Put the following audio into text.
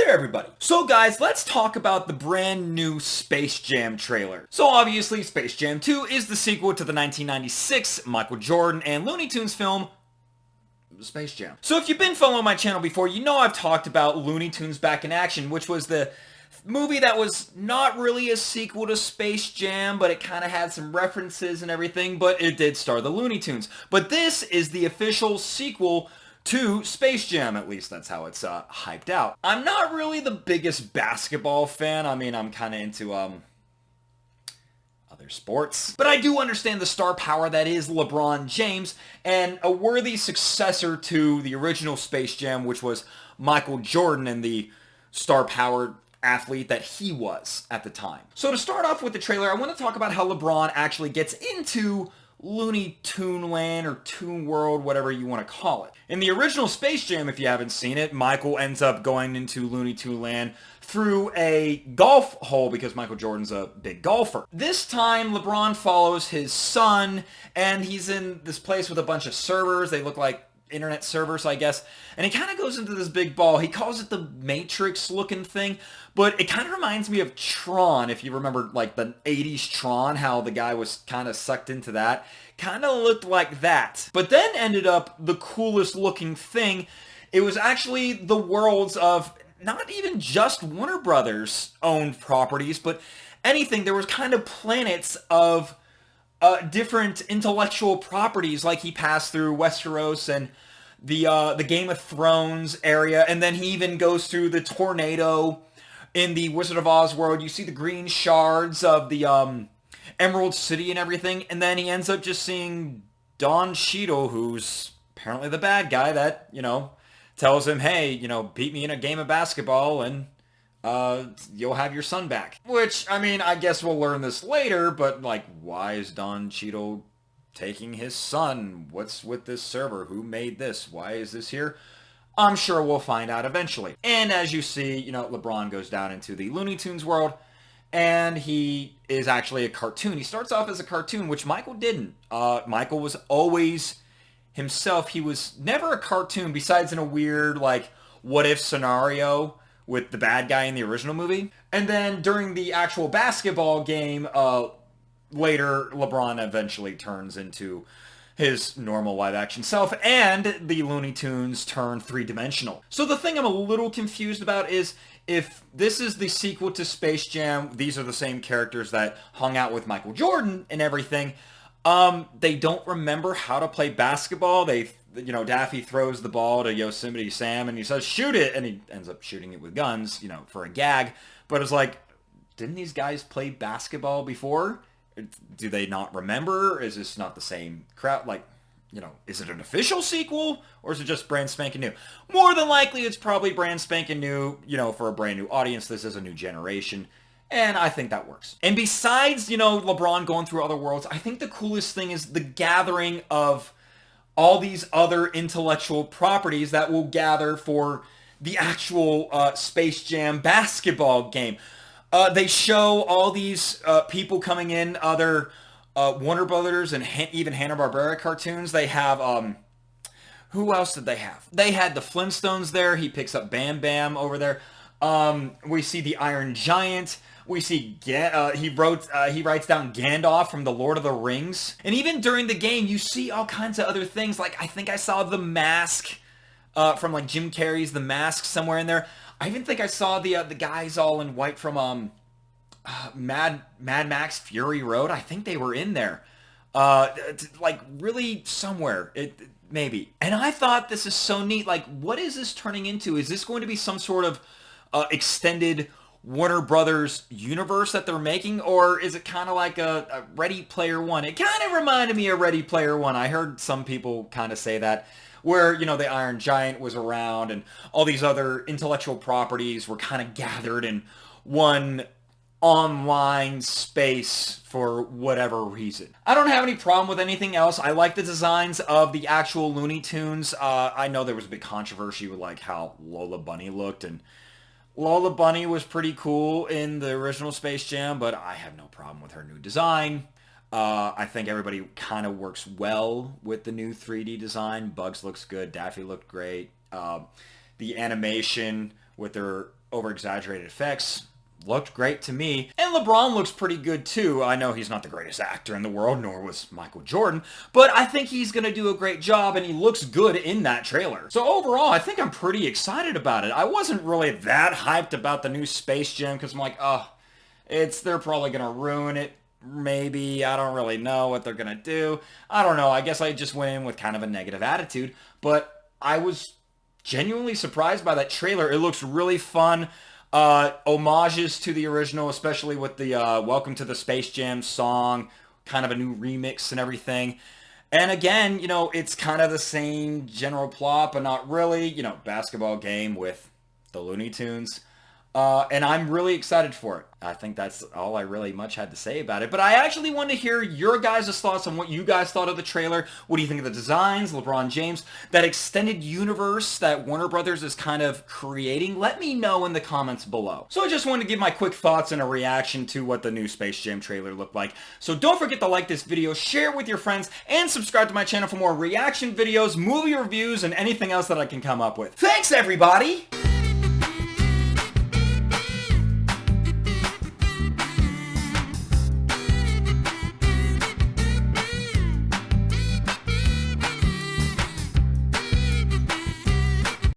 there everybody. So guys, let's talk about the brand new Space Jam trailer. So obviously Space Jam 2 is the sequel to the 1996 Michael Jordan and Looney Tunes film Space Jam. So if you've been following my channel before, you know I've talked about Looney Tunes Back in Action, which was the movie that was not really a sequel to Space Jam, but it kind of had some references and everything, but it did star the Looney Tunes. But this is the official sequel to Space Jam, at least that's how it's hyped out. I'm not really the biggest basketball fan. I mean, I'm kind of into other sports. But I do understand the star power that is LeBron James, and a worthy successor to the original Space Jam, which was Michael Jordan and the star-powered athlete that he was at the time. So to start off with the trailer, I want to talk about how LeBron actually gets into Looney Tune Land or Toon World, whatever you want to call it. In the original Space Jam, if you haven't seen it, Michael ends up going into Looney Tune Land through a golf hole because Michael Jordan's a big golfer. This time, LeBron follows his son, and he's in this place with a bunch of servers. They look like internet servers, I guess. And he kind of goes into this big ball. He calls it the Matrix looking thing, but it kind of reminds me of Tron, if you remember like the 80s Tron, how the guy was kind of sucked into that. Kind of looked like that. But then ended up the coolest looking thing. It was actually the worlds of not even just Warner Brothers owned properties, but anything. There was kind of planets of different intellectual properties, like he passed through Westeros and the Game of Thrones area, and then he even goes through the tornado in the Wizard of Oz world. You see the green shards of the Emerald City and everything, and then he ends up just seeing Don Cheadle, who's apparently the bad guy that, you know, tells him, hey, you know, beat me in a game of basketball and you'll have your son back. Which, I mean, I guess we'll learn this later, but, like, why is Don Cheadle taking his son? What's with this server? Who made this? Why is this here? I'm sure we'll find out eventually. And as you see, you know, LeBron goes down into the Looney Tunes world, and he is actually a cartoon. He starts off as a cartoon, which Michael didn't. Michael was always himself. He was never a cartoon, besides in a weird, like, what-if scenario with the bad guy in the original movie. And then during the actual basketball game, later LeBron eventually turns into his normal live-action self, and the Looney Tunes turn three-dimensional. So the thing I'm a little confused about is, if this is the sequel to Space Jam, these are the same characters that hung out with Michael Jordan and everything, they don't remember how to play basketball. You know, Daffy throws the ball to Yosemite Sam and he says, shoot it, and he ends up shooting it with guns, you know, for a gag. But it's like, didn't these guys play basketball before? Do they not remember? Is this not the same crowd? Like, you know, is it an official sequel, or is it just brand spanking new? More than likely, it's probably brand spanking new, you know, for a brand new audience. This is a new generation. And I think that works. And besides, you know, LeBron going through other worlds, I think the coolest thing is the gathering of all these other intellectual properties that will gather for the actual Space Jam basketball game. They show all these people coming in, other Warner Brothers and even Hanna-Barbera cartoons. They have, who else did they have? They had the Flintstones there. He picks up Bam Bam over there. We see the Iron Giant. We see he writes down Gandalf from the Lord of the Rings. And even during the game, you see all kinds of other things. Like, I think I saw the mask from, like, Jim Carrey's The Mask somewhere in there. I even think I saw the guys all in white from Mad Max Fury Road. I think they were in there. Like, really somewhere. Maybe. And I thought, this is so neat. Like, what is this turning into? Is this going to be some sort of extended Warner Brothers universe that they're making, or is it kind of like a Ready Player One? It kind of reminded me of Ready Player One. I heard some people kind of say that, where, you know, the Iron Giant was around and all these other intellectual properties were kind of gathered in one online space for whatever reason. I don't have any problem with anything else. I like the designs of the actual Looney Tunes. I know there was a big controversy with, like, how Lola Bunny looked, and Lola Bunny was pretty cool in the original Space Jam, but I have no problem with her new design. I think everybody kind of works well with the new 3D design. Bugs looks good. Daffy looked great. The animation with their over-exaggerated effects. Looked great to me. And LeBron looks pretty good too. I know he's not the greatest actor in the world, nor was Michael Jordan, but I think he's going to do a great job and he looks good in that trailer. So overall, I think I'm pretty excited about it. I wasn't really that hyped about the new Space Jam because I'm like, oh, they're probably going to ruin it. Maybe. I don't really know what they're going to do. I don't know. I guess I just went in with kind of a negative attitude, but I was genuinely surprised by that trailer. It looks really fun. Homages to the original, especially with the Welcome to the Space Jam song, kind of a new remix and everything. And again, it's kind of the same general plot, but not really, basketball game with the Looney Tunes. And I'm really excited for it. I think that's all I really much had to say about it. But I actually want to hear your guys' thoughts on what you guys thought of the trailer. What do you think of the designs, LeBron James, that extended universe that Warner Brothers is kind of creating? Let me know in the comments below. So I just wanted to give my quick thoughts and a reaction to what the new Space Jam trailer looked like. So don't forget to like this video, share it with your friends, and subscribe to my channel for more reaction videos, movie reviews, and anything else that I can come up with. Thanks, everybody!